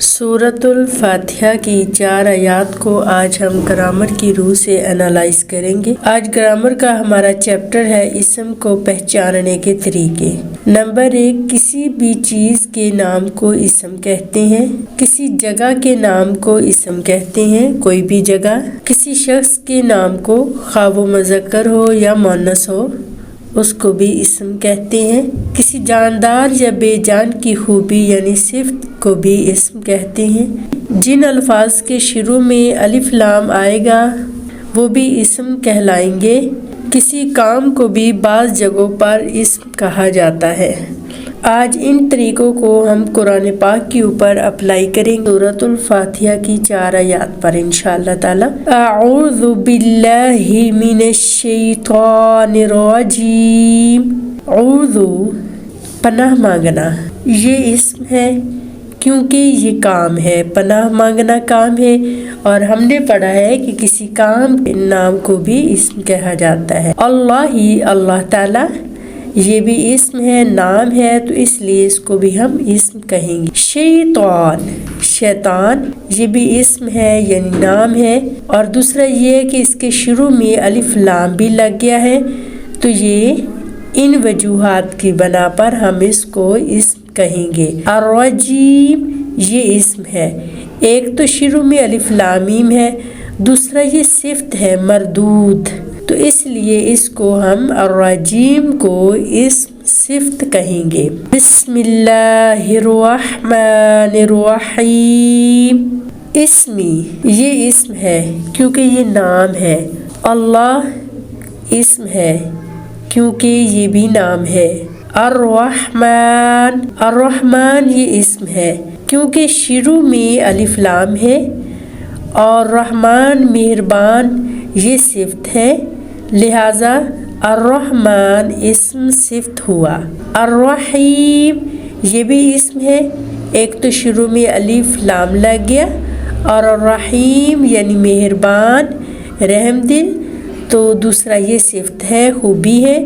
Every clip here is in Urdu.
سورۃ الفاتحہ کی 4 آیات کو آج ہم گرامر کی روح سے انالائز کریں گے۔ آج گرامر کا ہمارا چیپٹر ہے اسم کو پہچاننے کے طریقے۔ نمبر 1، کسی بھی چیز کے نام کو اسم کہتے ہیں۔ کسی جگہ کے نام کو اسم کہتے ہیں، کوئی بھی جگہ۔ کسی شخص کے نام کو، خواہ وہ مذکر ہو یا مؤنث ہو، اس کو بھی اسم کہتے ہیں۔ کسی جاندار یا بے جان کی خوبی یعنی صفت کو بھی اسم کہتے ہیں۔ جن الفاظ کے شروع میں الف لام آئے گا وہ بھی اسم کہلائیں گے۔ کسی کام کو بھی بعض جگہوں پر اسم کہا جاتا ہے۔ آج ان طریقوں کو ہم قرآن پاک کے اوپر اپلائی کریں گے سورۃ الفاتحہ کی 4 آیات پر انشاءاللہ تعالی۔ اعوذ باللہ من الشیطان الرجیم۔ اعوذ پناہ مانگنا، یہ اسم ہے کیونکہ یہ کام ہے، پناہ مانگنا کام ہے، اور ہم نے پڑھا ہے کہ کسی کام کے نام کو بھی اسم کہا جاتا ہے۔ اللہ تعالی یہ بھی اسم ہے، نام ہے، تو اس لیے اس کو بھی ہم اسم کہیں گے۔ شیطان یہ بھی اسم ہے یعنی نام ہے، اور دوسرا یہ ہے کہ اس کے شروع میں الف لام بھی لگ گیا ہے، تو یہ ان وجوہات کی بنا پر ہم اس کو اسم کہیں گے۔ الرجیم یہ اسم ہے، ایک تو شروع میں الف لام میم ہے، دوسرا یہ صفت ہے مردود، تو اس لیے اس کو ہم الرجیم کو اسم صفت کہیں گے۔ بسم اللہ الرحمن الرحیم۔ اسمی یہ اسم ہے کیونکہ یہ نام ہے۔ اللہ اسم ہے کیونکہ یہ بھی نام ہے۔ الرحمن یہ اسم ہے کیونکہ شروع میں الف لام ہے، اور رحمان مہربان یہ صفت ہے، لہذا الرحمن اسم صفت ہوا۔ الرحیم یہ بھی اسم ہے، ایک تو شروع میں الف لام لگ گیا، اور الرحیم یعنی مہربان رحم دل، تو دوسرا یہ صفت ہے، خوبی ہے،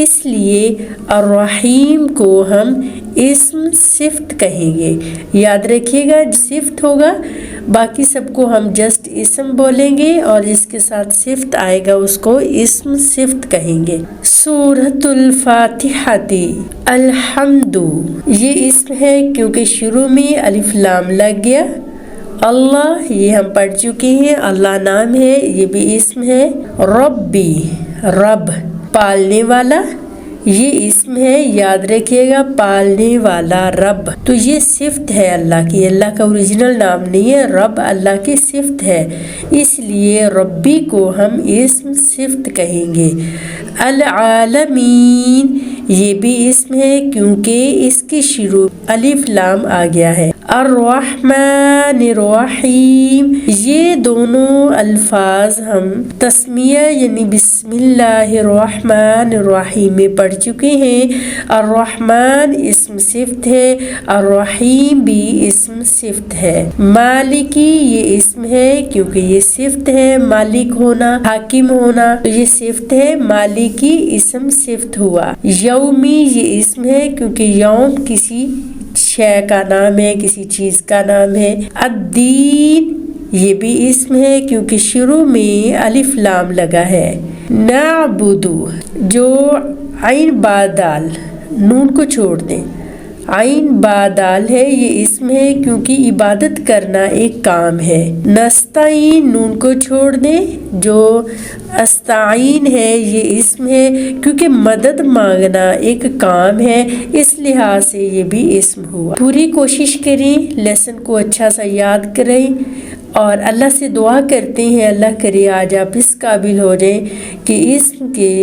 اس لیے الرحیم کو ہم اسم صفت کہیں گے۔ یاد رکھیے گا صفت ہوگا، باقی سب کو ہم جسٹ اسم بولیں گے، اور جس کے ساتھ صفت آئے گا اس کو اسم صفت کہیں گے۔ سورۃ الفاتحہ الحمد یہ اسم ہے کیونکہ شروع میں الف لام لگ گیا۔ اللہ یہ ہم پڑھ چکے ہیں، اللہ نام ہے، یہ بھی اسم ہے۔ ربی رب پالنے والا یہ اسم ہے، یاد رکھیے گا پالنے والا رب، تو یہ صفت ہے اللہ کی، اللہ کا اوریجنل نام نہیں ہے، رب اللہ کی صفت ہے، اس لیے ربی کو ہم اسم صفت کہیں گے۔ العالمین یہ بھی اسم ہے کیونکہ اس کی شروع الف لام آ گیا ہے۔ الرحمن الرحیم یہ دونوں الفاظ ہم تسمیہ یعنی بسم اللہ الرحمن الرحیم میں پڑھ چکے ہیں۔ الرحمن اسم صفت ہے، الرحیم بھی اسم صفت ہے۔ مالکی یہ اسم ہے کیونکہ یہ صفت ہے، مالک ہونا، حاکم ہونا، تو یہ صفت ہے، مالکی اسم صفت ہوا۔ یومی یہ اسم ہے کیونکہ یوم کسی شے کا نام ہے، کسی چیز کا نام ہے۔ الدین یہ بھی اسم ہے کیونکہ شروع میں الف لام لگا ہے۔ نعبد جو عین با دال نون کو چھوڑ دیں، عین با دال ہے، یہ اسم ہے کیونکہ عبادت کرنا ایک کام ہے۔ نستعین نون کو چھوڑ دیں، جو استعین ہے یہ اسم ہے کیونکہ مدد مانگنا ایک کام ہے، اس لحاظ سے یہ بھی اسم ہوا۔ پوری کوشش کریں، لیسن کو اچھا سا یاد کریں، اور اللہ سے دعا کرتے ہیں اللہ کرے آج آپ اس قابل ہو جائیں کہ اسم کے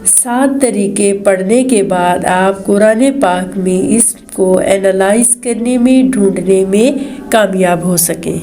7 طریقے پڑھنے کے بعد آپ قرآن پاک میں اسم کو اینالائز کرنے میں، ڈھونڈنے میں کامیاب ہو سکیں۔